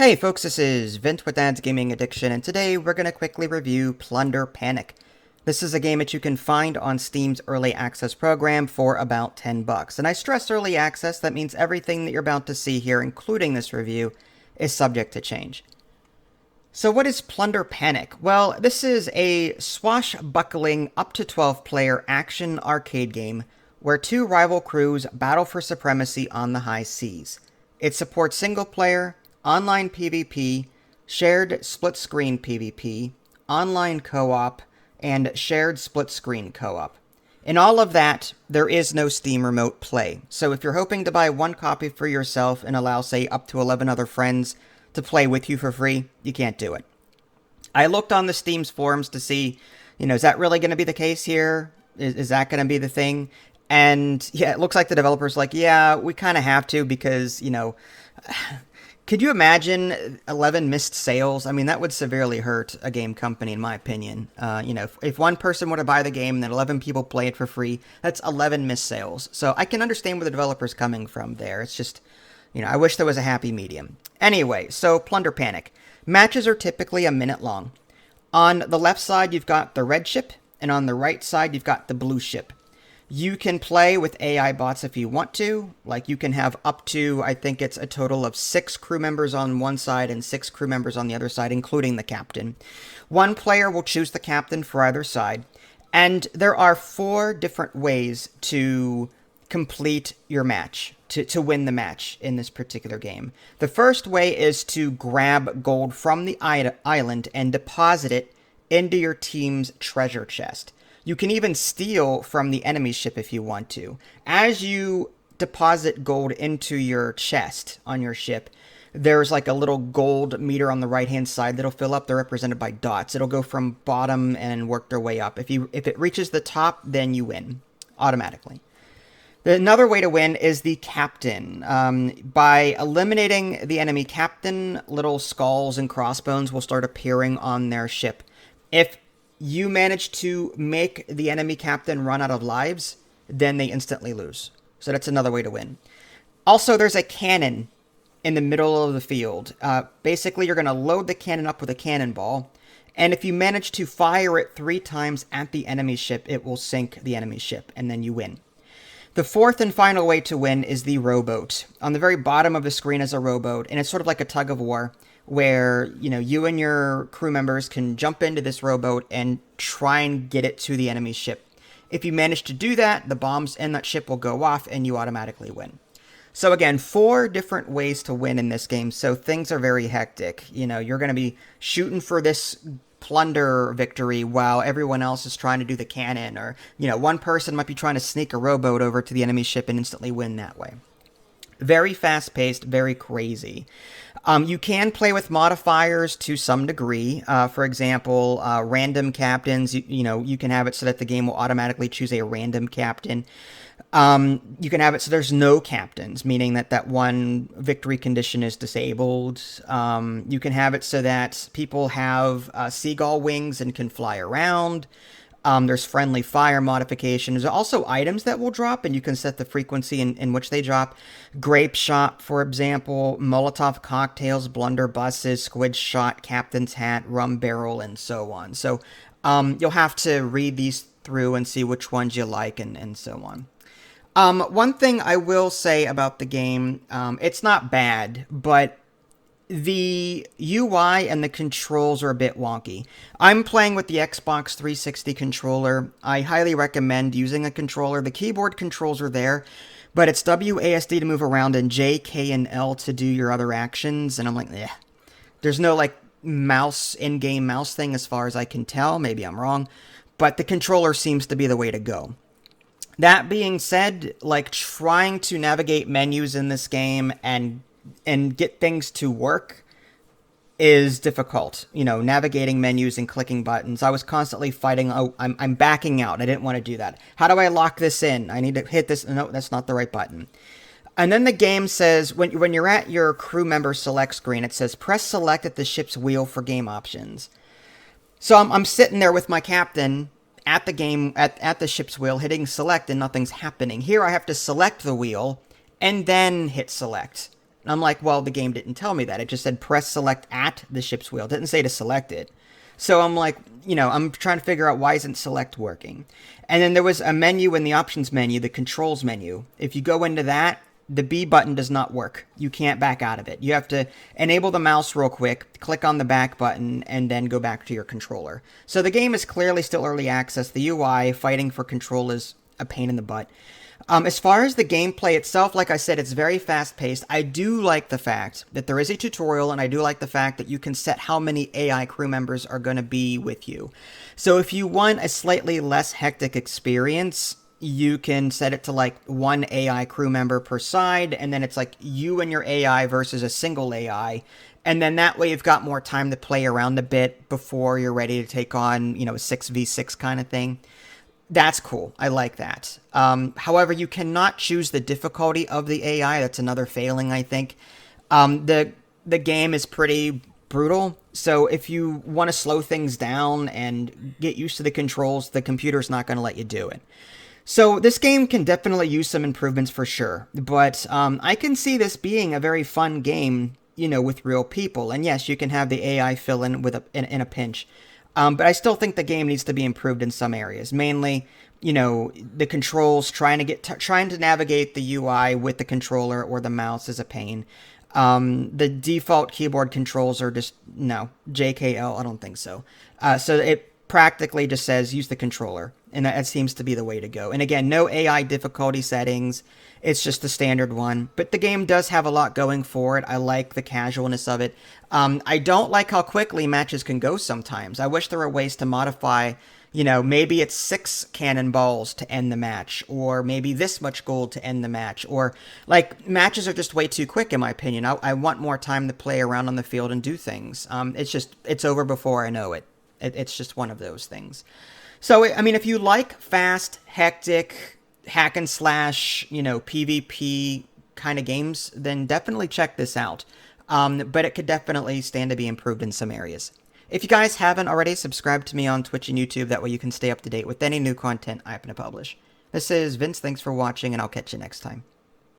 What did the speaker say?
Hey folks, this is Vint with Dad's Gaming Addiction, and today we're going to quickly review Plunder Panic. This is a game that you can find on Steam's Early Access program for about $10. And I stress Early Access, that means everything that you're about to see here, including this review, is subject to change. So what is Plunder Panic? Well, this is a swashbuckling up to 12 player action arcade game where two rival crews battle for supremacy on the high seas. It supports single player, online PvP, shared split-screen PvP, online co-op, and shared split-screen co-op. In all of that, there is no Steam Remote Play, so if you're hoping to buy one copy for yourself and allow, say, up to 11 other friends to play with you for free, you can't do it. I looked on the Steam's forums to see, is that really going to be the case here? Is that going to be the thing? And yeah, it looks like the developer's like, yeah, we kind of have to because, could you imagine 11 missed sales? I mean, that would severely hurt a game company, in my opinion. If one person were to buy the game and then 11 people play it for free, that's 11 missed sales. So I can understand where the developer's coming from there. It's just, I wish there was a happy medium. Anyway, so Plunder Panic. Matches are typically a minute long. On the left side, you've got the red ship, and on the right side, you've got the blue ship. You can play with AI bots if you want to. Like, you can have up to, I think it's a total of 6 crew members on one side and 6 crew members on the other side, including the captain. One player will choose the captain for either side. And there are 4 different ways to complete your match, to win the match in this particular game. The first way is to grab gold from the island and deposit it into your team's treasure chest. You can even steal from the enemy ship if you want to. As you deposit gold into your chest on your ship, there's like a little gold meter on the right-hand side that'll fill up. They're represented by dots. It'll go from bottom and work their way up. If it reaches the top, then you win automatically. Another way to win is the captain. By eliminating the enemy captain, little skulls and crossbones will start appearing on their ship. If you manage to make the enemy captain run out of lives, then they instantly lose. So that's another way to win. Also, there's a cannon in the middle of the field. Basically, you're going to load the cannon up with a cannonball, and if you manage to fire it 3 times at the enemy ship, it will sink the enemy ship, and then you win. The fourth and final way to win is the rowboat. On the very bottom of the screen is a rowboat, and it's sort of like a tug of war, where, you and your crew members can jump into this rowboat and try and get it to the enemy ship. If you manage to do that, the bombs in that ship will go off and you automatically win. So again, 4 different ways to win in this game, so things are very hectic. You're going to be shooting for this plunder victory while everyone else is trying to do the cannon, or, one person might be trying to sneak a rowboat over to the enemy ship and instantly win that way. Very fast-paced, very crazy. You can play with modifiers to some degree. For example, random captains, you can have it so that the game will automatically choose a random captain. You can have it so there's no captains, meaning that one victory condition is disabled. You can have it so that people have seagull wings and can fly around. There's friendly fire modifications. There's also items that will drop, and you can set the frequency in which they drop. Grape shot, for example, Molotov cocktails, blunderbusses, squid shot, captain's hat, rum barrel, and so on. So you'll have to read these through and see which ones you like and so on. One thing I will say about the game, it's not bad, but the UI and the controls are a bit wonky. I'm playing with the Xbox 360 controller. I highly recommend using a controller. The keyboard controls are there, but it's WASD to move around and J, K, and L to do your other actions, and I'm like, eh. There's no, in-game mouse thing as far as I can tell. Maybe I'm wrong, but the controller seems to be the way to go. That being said, trying to navigate menus in this game and get things to work is difficult. Navigating menus and clicking buttons. I was constantly fighting, I'm backing out. I didn't want to do that. How do I lock this in? I need to hit this. No, that's not the right button. And then the game says, when you're at your crew member select screen, it says, press select at the ship's wheel for game options. So I'm sitting there with my captain at the ship's wheel, hitting select, and nothing's happening. Here I have to select the wheel and then hit select. And I'm like, well, the game didn't tell me that. It just said press select at the ship's wheel. It didn't say to select it. So I'm like, I'm trying to figure out why isn't select working. And then there was a menu in the options menu, the controls menu. If you go into that, the B button does not work. You can't back out of it. You have to enable the mouse real quick, click on the back button, and then go back to your controller. So the game is clearly still early access. The UI, fighting for control, is a pain in the butt. As far as the gameplay itself, like I said, it's very fast-paced. I do like the fact that there is a tutorial, and I do like the fact that you can set how many AI crew members are going to be with you. So if you want a slightly less hectic experience, you can set it to like one AI crew member per side, and then it's like you and your AI versus a single AI. And then that way you've got more time to play around a bit before you're ready to take on, a 6v6 kind of thing. That's cool. I like that. However, you cannot choose the difficulty of the AI. That's another failing, I think. The game is pretty brutal, so if you want to slow things down and get used to the controls, the computer's not going to let you do it. So this game can definitely use some improvements for sure, but I can see this being a very fun game, with real people. And yes, you can have the AI fill in in a pinch. But I still think the game needs to be improved in some areas. Mainly, the controls, trying to navigate the UI with the controller or the mouse is a pain. The default keyboard controls are just, no, JKL, I don't think so. So it practically just says use the controller, and that seems to be the way to go. And again, no AI difficulty settings. It's just the standard one. But the game does have a lot going for it. I like the casualness of it. I don't like how quickly matches can go sometimes. I wish there were ways to modify, maybe it's 6 cannonballs to end the match, or maybe this much gold to end the match, or like matches are just way too quick in my opinion. I want more time to play around on the field and do things. It's over before I know it. It's just one of those things. So, I mean, if you like fast, hectic, hack and slash, PvP kind of games, then definitely check this out. But it could definitely stand to be improved in some areas. If you guys haven't already, subscribe to me on Twitch and YouTube. That way you can stay up to date with any new content I happen to publish. This is Vince. Thanks for watching, and I'll catch you next time.